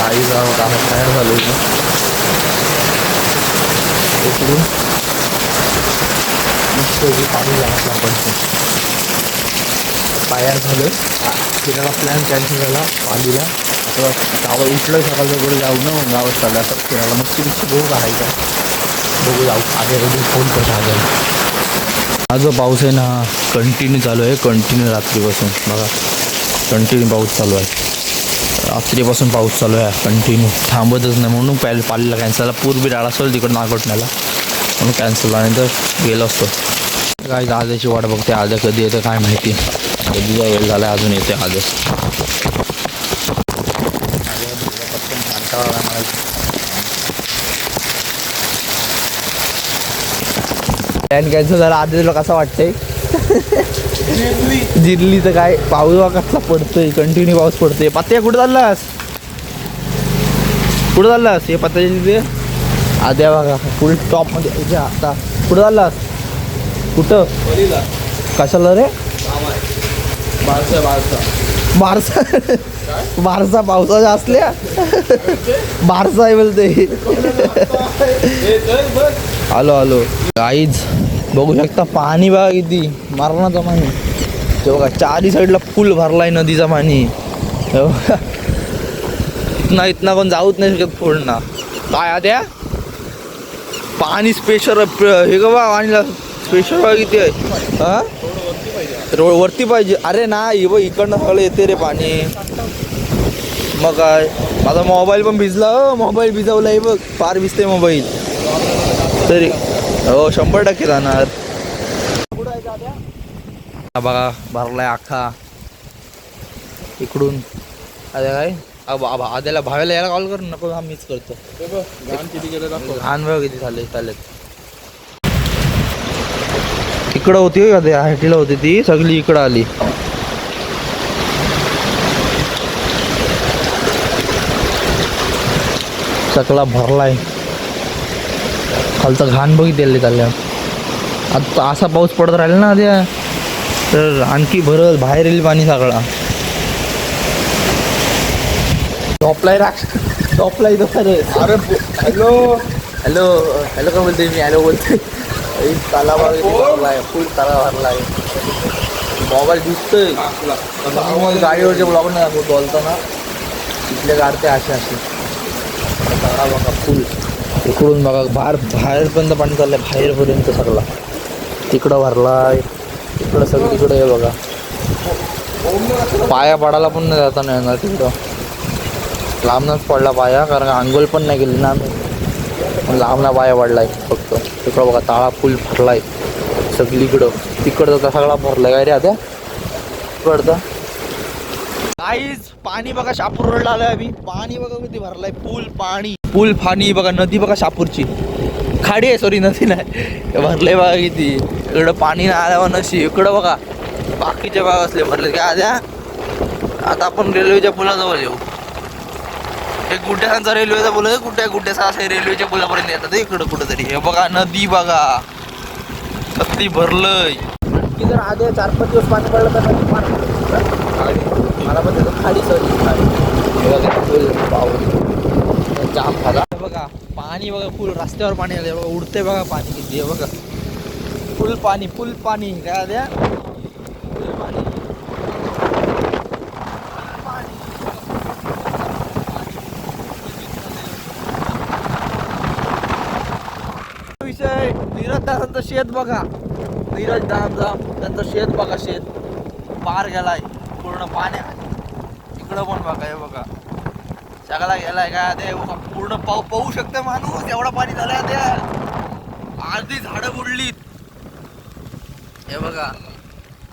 आई जाऊ तयार झालो इकडून मस्त पाणी लागला आपण तयार झालं. फिरायला प्लॅन कॅन्सल झाला पालीला. आता गावात उठलं सकाळचं पुढे जाऊ ना गावात चाललं असं फिरायला मस्त बघू काढायचा बघू जाऊ आगे कधी फोन करतो आगे. हा जो पाऊस आहे ना कंटिन्यू चालू आहे कंटिन्यू रात्रीपासून बघा कंटिन्यू पाऊस चालू आहे. रात्रीपासून पाऊस चालू आहे कंटिन्यू थांबतच नाही म्हणून पालीला कॅन्सल झाला. पूर्वी डाळ असेल तिकडं नागोठण्याला म्हणून कॅन्सल झाल्यानंतर गेलो असतो. काय आद्याची वाट बघते आद्या कधी येतं काय माहिती. कधीचा वेळ झाला अजून येते आद्या. प्लॅन कॅन्सल झाला. आद्याला कसं वाटतंय जिरली तर काय पाऊस कसला पडतोय कंटिन्यू पाऊस पडतोय. पत्त्या कुठं चाललास कुठं चाललास हे पत्त्याच्या तिथे आद्या बघा फुल टॉपमध्ये आता कुठं चाललास कुठं कशाला रे बारसा पावसाच्या असल्या बारसा आहे बोलते. आलो काहीच बघू शकता पाणी बघा किती मारणाचं पाणी ते बघा चारी साईडला फुल भरलाय नदीचा पाणी. इतना कोण जाऊच नाही शकत पूर्ण काय आद्या पाणी स्पेशल हे ग बा पाणीला स्पेशल बघा किती आहे. हा रोड वरती पाहिजे. अरे ना बघ इकडनं सगळं येते रे पाणी. मग काय माझा मोबाईल पण भिजला मोबाईल भिजवला आहे बघ फार भिजते मोबाईल तरी हो 100% जाणार. बघा भरलाय अख्खा इकडून अरे काय आद्याला भाव्याला यायला कॉल कर नको हा मीच करतो. घाण बघ किती झाले चालेल. इकडं होती हाटीला होती ती सगळी इकडं आली. सगळा भरलाय खालचा घाण बघितले चालल्या. आता असा पाऊस पडत राहिला ना आद्या तर आणखी भरल बाहेर येईल पाणी सगळा. टॉपलाय तो अरे हॅलो हॅलो हॅलो का बोलते मी हॅलो बोलते. ताला भरलाय फुल ताला भरलाय. मोबाईल दिसतोय गाडीवरचे ब्लॉग नाही बोलताना तिथले काढते असे ताला बघा फुल. इकडून बघा बाहेरपर्यंत पाणी चाललंय बाहेरपर्यंत सगळा. तिकडं भरलाय तिकडं सगळीकडे आहे बघा. पाया पडायला पण नाही जाता नाही येणार तिकडं लांबनच पडला पाया कारण आंघोळ पण नाही केली ना आम्ही लांबना पाया पडलाय फक्त. तिकडं बघा ताळा फुल भरलाय सगळीकडं. तिकडचं तर सगळा भरलाय काय रे आता तिकडचं काहीच पाणी बघा शापूर रोडला आलोय आम्ही. पाणी बघा किती भरलाय फुल पाणी बघा. नदी बघा शापूरची खाडी आहे सॉरी नदी नाही भरले बघा किती. इकडं पाणी नाही आल्यावर नशी इकडं बघा बाकीचे भाग असले भरले काय आद्या. आता आपण रेल्वेच्या पुलाजवळ येऊ. एक गुड्ड्याचा रेल्वेचा पुल आहे गुड्ड्याचा असे रेल्वेच्या पुलापर्यंत येतात इकडं कुठंतरी. हे बघा नदी बघा किती भरलंय. की जर आधी 4-5 दिवस पाणी पडलं तर नदी मला पण खाडी सॉरी पाऊस जाम झाला बघा. पाणी बघा फुल रस्त्यावर पाणी आलं बघा उडते बघा पाणी किती आहे बघा. फुल पाणी काय द्या फुल पाणी. विषय नीरज दादांचं शेत बघा. नीरज दादांचा त्यांचं शेत बघा. शेत पार गेलाय पूर्ण पाण्यात. इकडं पण बघा हे बघा सगळा गेलाय काय ते पूर्ण पाहू शकते माणूस एवढा पाणी झालाय त्या. अर्धी झाडं बुडलीत हे बघा.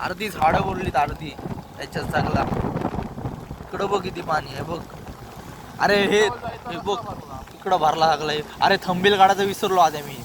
अर्धी झाडं बुडलीत अर्धी त्याच्यात सगळा. इकडं बघ किती पाणी आहे बघ. अरे हे बघ इकडं भरला लागलाय. अरे थंबील काढायचं विसरलो आधी मी.